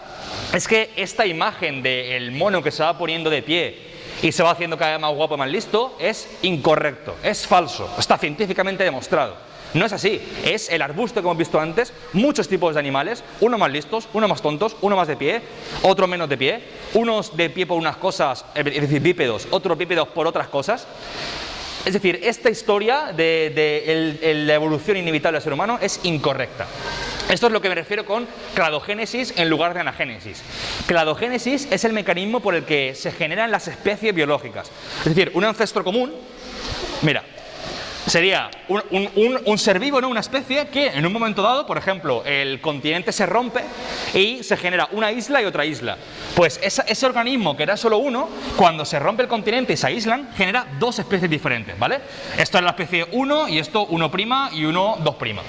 es que esta imagen del mono que se va poniendo de pie y se va haciendo cada vez más guapo y más listo es incorrecto, es falso, está científicamente demostrado. No es así, es el arbusto que hemos visto antes, muchos tipos de animales, unos más listos, unos más tontos, uno más de pie, otro menos de pie, unos de pie por unas cosas, es decir, bípedos, otros bípedos por otras cosas. Es decir, esta historia de la evolución inevitable del ser humano es incorrecta. Esto es lo que me refiero con cladogénesis en lugar de anagénesis. Cladogénesis es el mecanismo por el que se generan las especies biológicas. Es decir, un ancestro común, mira, sería un ser vivo, ¿no? Una especie que en un momento dado, por ejemplo, el continente se rompe y se genera una isla y otra isla. Pues ese organismo, que era solo uno, cuando se rompe el continente y se aíslan, genera dos especies diferentes, ¿vale? Esto es la especie 1 y esto 1' y uno 2'.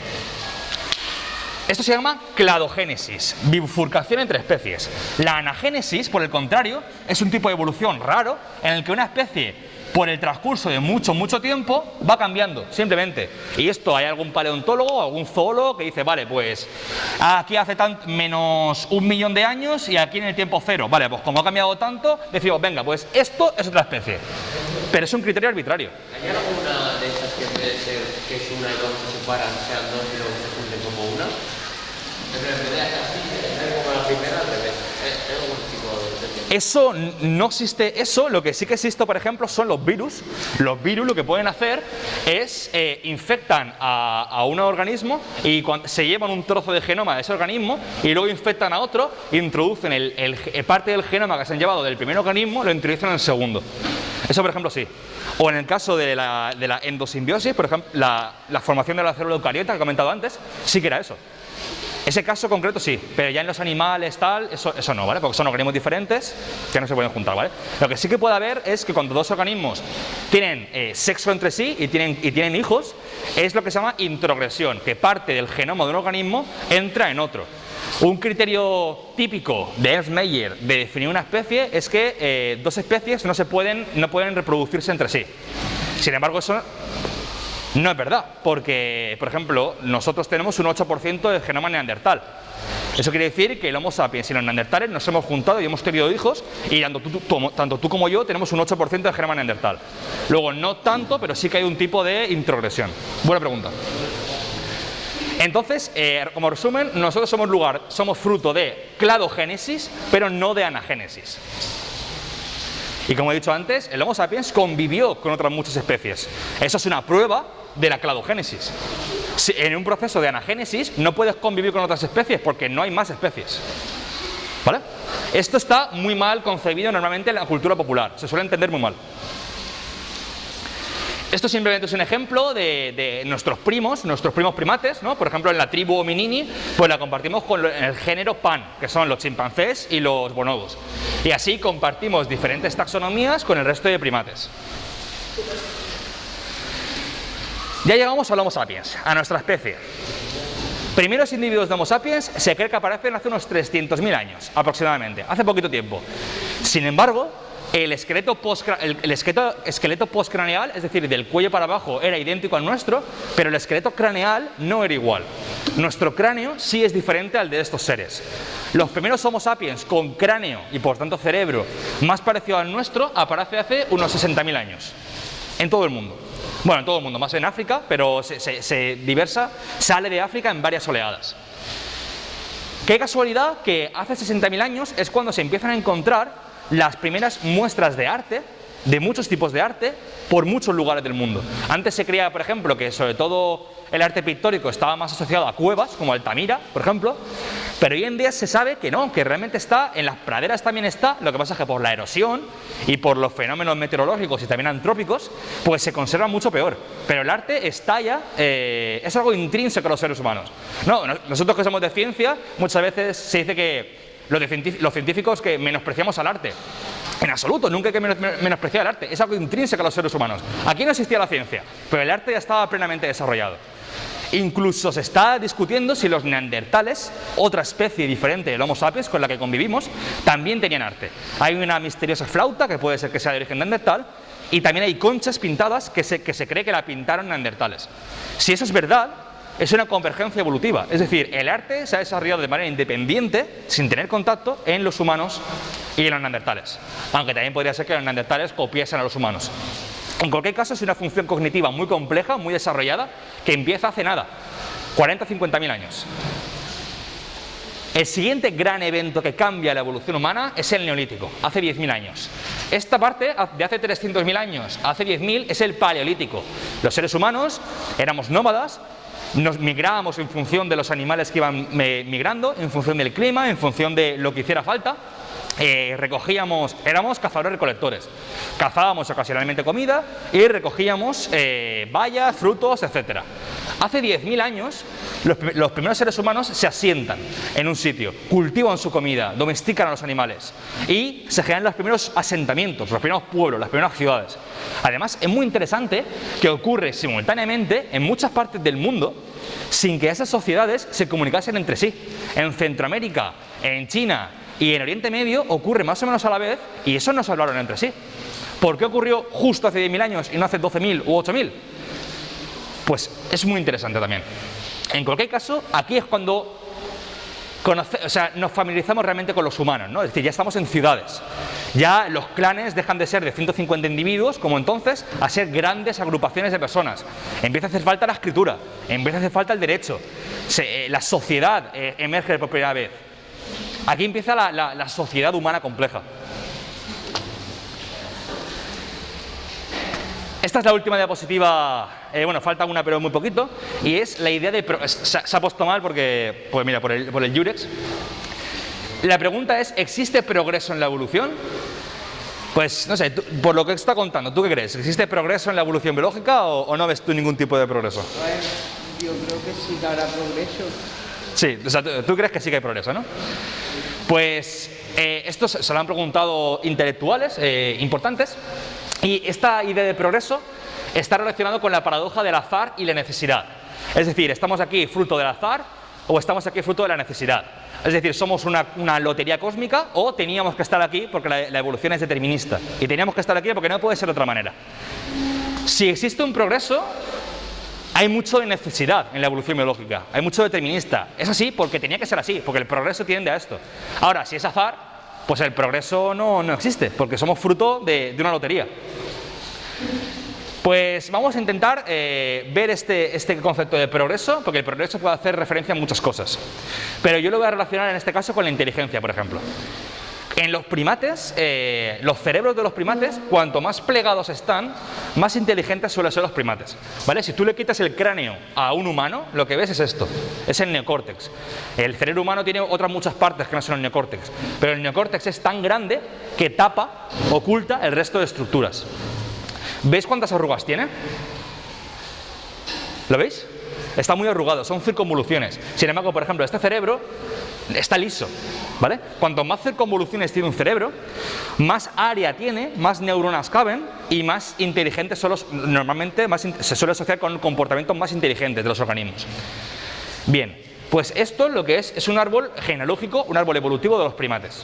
Esto se llama cladogénesis, bifurcación entre especies. La anagénesis, por el contrario, es un tipo de evolución raro en el que una especie, por el transcurso de mucho tiempo, va cambiando, simplemente. Y esto hay algún paleontólogo, algún zoólogo que dice, vale, pues aquí hace menos 1 millón de años y aquí en el tiempo 0. Vale, pues como ha cambiado tanto, decimos, venga, pues esto es otra especie. Pero es un criterio arbitrario. ¿Hay alguna de esas que puede ser que es una y luego se separan, sean dos y luego se junten como una? Pero en vez de así, es como la primera, al revés. Es algún tipo de... Eso no existe, eso lo que sí que existe, por ejemplo, son los virus. Los virus lo que pueden hacer es infectan a un organismo y se llevan un trozo de genoma de ese organismo y luego infectan a otro, introducen parte del genoma que se han llevado del primer organismo, lo introducen en el segundo. Eso, por ejemplo, sí. O en el caso de la endosimbiosis, por ejemplo, la formación de la célula eucariota que he comentado antes, sí que era eso. Ese caso concreto sí, pero ya en los animales tal, eso no, ¿vale? Porque son organismos diferentes que no se pueden juntar, ¿vale? Lo que sí que puede haber es que cuando dos organismos tienen sexo entre sí y tienen hijos, es lo que se llama introgresión, que parte del genoma de un organismo entra en otro. Un criterio típico de Ernst Mayr de definir una especie es que dos especies no pueden reproducirse entre sí. Sin embargo, eso no es verdad, porque, por ejemplo, nosotros tenemos un 8% del genoma neandertal. Eso quiere decir que el Homo sapiens y los neandertales nos hemos juntado y hemos tenido hijos, y tanto tú como yo tenemos un 8% del genoma neandertal. Luego, no tanto, pero sí que hay un tipo de introgresión. Buena pregunta. Entonces, como resumen, nosotros somos fruto de cladogénesis, pero no de anagénesis. Y como he dicho antes, el Homo sapiens convivió con otras muchas especies. Eso es una prueba de la cladogénesis. En un proceso de anagénesis no puedes convivir con otras especies porque no hay más especies. ¿Vale? Esto está muy mal concebido normalmente en la cultura popular. Se suele entender muy mal. Esto simplemente es un ejemplo de nuestros primos primates, ¿no? Por ejemplo, en la tribu Hominini, pues la compartimos con el género Pan, que son los chimpancés y los bonobos. Y así compartimos diferentes taxonomías con el resto de primates. Ya llegamos al Homo sapiens, a nuestra especie. Primeros individuos de Homo sapiens se cree que aparecen hace unos 300.000 años, aproximadamente, hace poquito tiempo. Sin embargo, el esqueleto postcraneal, es decir, del cuello para abajo, era idéntico al nuestro, pero el esqueleto craneal no era igual. Nuestro cráneo sí es diferente al de estos seres. Los primeros Homo sapiens con cráneo y por tanto cerebro más parecido al nuestro aparece hace unos 60.000 años, en todo el mundo. Bueno, en todo el mundo, más en África, pero sale de África en varias oleadas. Qué casualidad que hace 60.000 años es cuando se empiezan a encontrar las primeras muestras de arte, de muchos tipos de arte, por muchos lugares del mundo. Antes se creía, por ejemplo, que sobre todo el arte pictórico estaba más asociado a cuevas, como Altamira, por ejemplo, pero hoy en día se sabe que no, que realmente está, en las praderas también está, lo que pasa es que por la erosión y por los fenómenos meteorológicos y también antrópicos, pues se conserva mucho peor. Pero el arte está ya, es algo intrínseco a los seres humanos. No, nosotros que somos de ciencia, muchas veces se dice que los científicos que menospreciamos al arte. En absoluto, nunca hay que menospreciar el arte. Es algo intrínseco a los seres humanos. Aquí no existía la ciencia, pero el arte ya estaba plenamente desarrollado. Incluso se está discutiendo si los neandertales, otra especie diferente del Homo sapiens con la que convivimos, también tenían arte. Hay una misteriosa flauta que puede ser que sea de origen neandertal, y también hay conchas pintadas que se cree que la pintaron neandertales. Si eso es verdad, es una convergencia evolutiva, es decir, el arte se ha desarrollado de manera independiente, sin tener contacto, en los humanos y en los neandertales, aunque también podría ser que los neandertales copiasen a los humanos. En cualquier caso, es una función cognitiva muy compleja, muy desarrollada, que empieza hace nada, 40 o 50.000 años. El siguiente gran evento que cambia la evolución humana es el Neolítico, hace 10.000 años. Esta parte, de hace 300.000 años, hace 10.000, es el Paleolítico. Los seres humanos éramos nómadas, nos migrábamos en función de los animales que iban migrando, en función del clima, en función de lo que hiciera falta. Recogíamos, éramos cazadores-recolectores, cazábamos ocasionalmente comida y recogíamos bayas, frutos, etc. Hace 10.000 años los primeros seres humanos se asientan en un sitio, cultivan su comida, domestican a los animales y se generan los primeros asentamientos, los primeros pueblos, las primeras ciudades. Además, es muy interesante que ocurre simultáneamente en muchas partes del mundo sin que esas sociedades se comunicasen entre sí. En Centroamérica, en China y en Oriente Medio ocurre más o menos a la vez y eso no se hablaron entre sí. ¿Por qué ocurrió justo hace 10.000 años y no hace 12.000 u 8.000? Pues es muy interesante también. En cualquier caso, aquí es cuando nos familiarizamos realmente con los humanos, ¿no? Es decir, ya estamos en ciudades. Ya los clanes dejan de ser de 150 individuos, como entonces, a ser grandes agrupaciones de personas. Empieza a hacer falta la escritura, empieza a hacer falta el derecho. La sociedad emerge por primera vez. Aquí empieza la sociedad humana compleja. Esta es la última diapositiva, bueno, falta una pero muy poquito, y es la idea de... Se ha puesto mal porque, pues mira, por el Yurex. La pregunta es, ¿existe progreso en la evolución? Pues, no sé, por lo que está contando, ¿tú qué crees? ¿Existe progreso en la evolución biológica o no ves tú ningún tipo de progreso? Yo creo que sí que habrá progreso. Sí, o sea, tú crees que sí que hay progreso, ¿no? Pues esto se lo han preguntado intelectuales importantes. Y esta idea de progreso está relacionado con la paradoja del azar y la necesidad. Es decir, ¿estamos aquí fruto del azar o estamos aquí fruto de la necesidad? Es decir, ¿somos una lotería cósmica o teníamos que estar aquí porque la evolución es determinista? Y teníamos que estar aquí porque no puede ser de otra manera. Si existe un progreso, hay mucho de necesidad en la evolución biológica, hay mucho determinista. Es así porque tenía que ser así, porque el progreso tiende a esto. Ahora, si es azar, pues el progreso no existe, porque somos fruto de una lotería. Pues vamos a intentar ver este concepto de progreso, porque el progreso puede hacer referencia a muchas cosas. Pero yo lo voy a relacionar en este caso con la inteligencia, por ejemplo. En los primates, los cerebros de los primates, cuanto más plegados están, más inteligentes suelen ser los primates, ¿vale? Si tú le quitas el cráneo a un humano, lo que ves es esto, es el neocórtex. El cerebro humano tiene otras muchas partes que no son el neocórtex, pero el neocórtex es tan grande que oculta el resto de estructuras. ¿Veis cuántas arrugas tiene? ¿Lo veis? Está muy arrugado, son circunvoluciones. Sin embargo, por ejemplo, este cerebro está liso, ¿vale? Cuanto más circunvoluciones tiene un cerebro, más área tiene, más neuronas caben y más inteligentes son normalmente se suele asociar con comportamientos más inteligentes de los organismos. Bien, pues esto lo que es un árbol genealógico, un árbol evolutivo de los primates.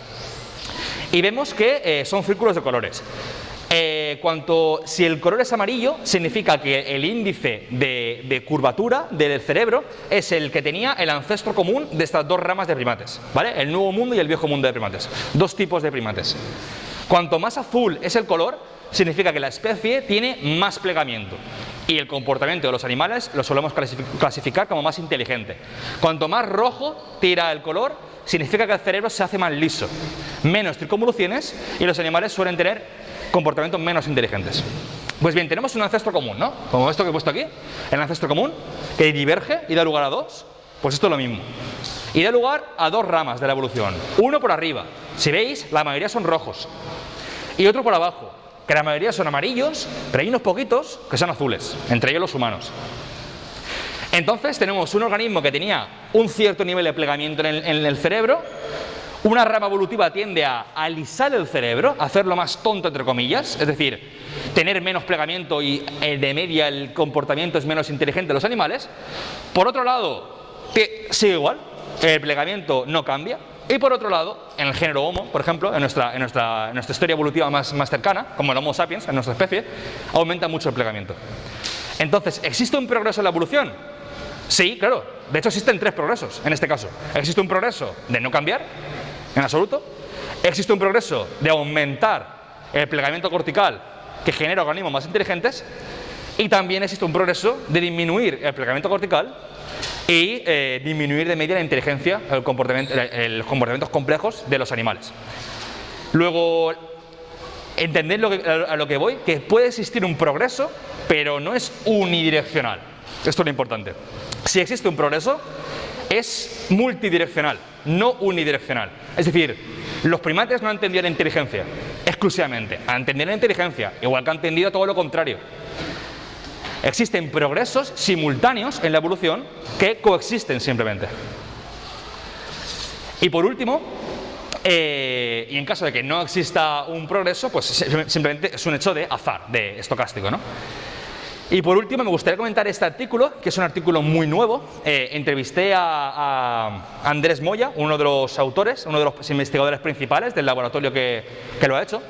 Y vemos que son círculos de colores. Si el color es amarillo, significa que el índice de curvatura del cerebro es el que tenía el ancestro común de estas dos ramas de primates, ¿vale? El nuevo mundo y el viejo mundo de primates. Dos tipos de primates. Cuanto más azul es el color, significa que la especie tiene más plegamiento. Y el comportamiento de los animales lo solemos clasificar como más inteligente. Cuanto más rojo tira el color, significa que el cerebro se hace más liso. Menos circunvoluciones y los animales suelen tener comportamientos menos inteligentes. Pues bien, tenemos un ancestro común, ¿no? Como esto que he puesto aquí, el ancestro común, que diverge y da lugar a dos, pues esto es lo mismo. Y da lugar a dos ramas de la evolución. Uno por arriba, si veis, la mayoría son rojos. Y otro por abajo, que la mayoría son amarillos, pero hay unos poquitos que son azules, entre ellos los humanos. Entonces tenemos un organismo que tenía un cierto nivel de plegamiento en el cerebro. Una rama evolutiva tiende a alisar el cerebro, a hacerlo más tonto, entre comillas, es decir, tener menos plegamiento y de media el comportamiento es menos inteligente de los animales. Por otro lado, sigue igual, el plegamiento no cambia. Y por otro lado, en el género Homo, por ejemplo, en nuestra historia evolutiva más cercana, como el Homo sapiens, en nuestra especie, aumenta mucho el plegamiento. Entonces, ¿existe un progreso en la evolución? Sí, claro. De hecho, existen tres progresos en este caso. Existe un progreso de no cambiar, en absoluto. Existe un progreso de aumentar el plegamiento cortical que genera organismos más inteligentes. Y también existe un progreso de disminuir el plegamiento cortical y disminuir de media la inteligencia, los comportamientos complejos de los animales. Luego, entended a lo que voy, que puede existir un progreso, pero no es unidireccional. Esto es lo importante. Si existe un progreso, es multidireccional, no unidireccional. Es decir, los primates no han entendido la inteligencia exclusivamente, han entendido la inteligencia, igual que han entendido todo lo contrario. Existen progresos simultáneos en la evolución que coexisten simplemente. Y por último, y en caso de que no exista un progreso, pues simplemente es un hecho de azar, de estocástico, ¿no? Y por último, me gustaría comentar este artículo, que es un artículo muy nuevo. Entrevisté a Andrés Moya, uno de los autores, uno de los investigadores principales del laboratorio que lo ha hecho.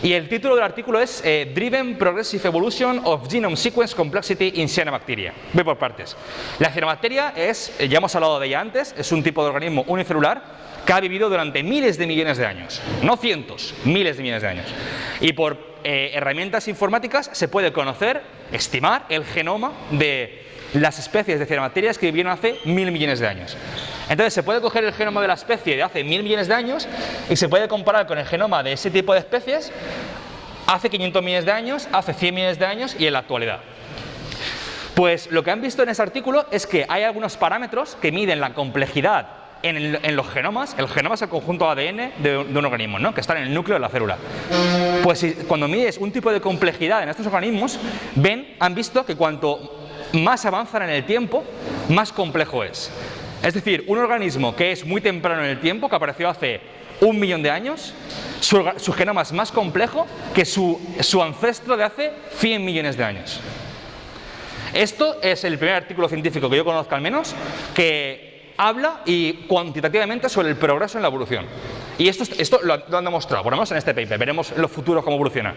Y el título del artículo es Driven Progressive Evolution of Genome Sequence Complexity in Cyanobacteria. Voy por partes. La cianobacteria es, ya hemos hablado de ella antes, es un tipo de organismo unicelular que ha vivido durante miles de millones de años. No cientos, miles de millones de años. Y por herramientas informáticas se puede conocer, estimar el genoma de las especies de cianobacterias que vivieron hace 1000 millones de años. Entonces se puede coger el genoma de la especie de hace 1000 millones de años y se puede comparar con el genoma de ese tipo de especies hace 500 millones de años, hace 100 millones de años y en la actualidad. Pues lo que han visto en ese artículo es que hay algunos parámetros que miden la complejidad en los genomas. El genoma es el conjunto ADN de un organismo, ¿no?, que está en el núcleo de la célula. Pues cuando mides un tipo de complejidad en estos organismos, han visto que cuanto más avanzan en el tiempo, más complejo es. Es decir, un organismo que es muy temprano en el tiempo, que apareció hace 1 millón de años, su genoma es más complejo que su ancestro de hace 100 millones de años. Esto es el primer artículo científico que yo conozco, al menos, que habla y cuantitativamente sobre el progreso en la evolución. Y esto lo han demostrado, por lo menos en este paper. Veremos en los futuros cómo evoluciona.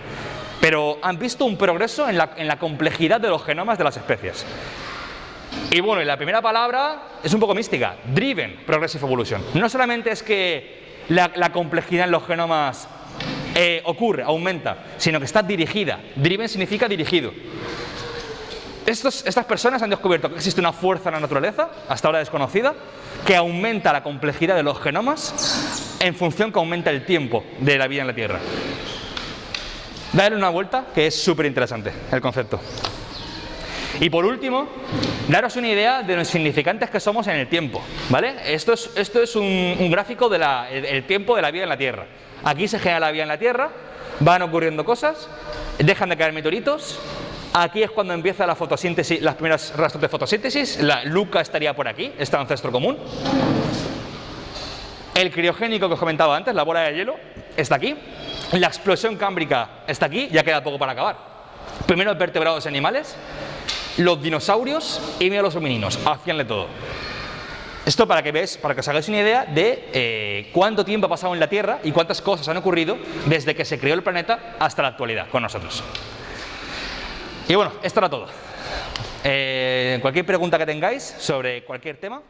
Pero han visto un progreso en la complejidad de los genomas de las especies. Y bueno, y la primera palabra es un poco mística: Driven Progressive Evolution. No solamente es que la complejidad en los genomas ocurre, aumenta, sino que está dirigida. Driven significa dirigido. Estas personas han descubierto que existe una fuerza en la naturaleza, hasta ahora desconocida, que aumenta la complejidad de los genomas en función que aumenta el tiempo de la vida en la Tierra. Dale una vuelta, que es súper interesante el concepto. Y por último, daros una idea de lo insignificantes que somos en el tiempo, ¿vale? Esto es un gráfico del tiempo de la vida en la Tierra. Aquí se genera la vida en la Tierra, van ocurriendo cosas, dejan de caer meteoritos. Aquí es cuando empieza la fotosíntesis, las primeras rastros de fotosíntesis. La Luca estaría por aquí, este ancestro común. El criogénico que os comentaba antes, la bola de hielo, está aquí. La explosión cámbrica está aquí, ya queda poco para acabar. Primero los vertebrados animales, los dinosaurios y mira los homininos, hacíanle todo. Esto para que os hagáis una idea de cuánto tiempo ha pasado en la Tierra y cuántas cosas han ocurrido desde que se creó el planeta hasta la actualidad con nosotros. Y bueno, esto era todo. Cualquier pregunta que tengáis sobre cualquier tema.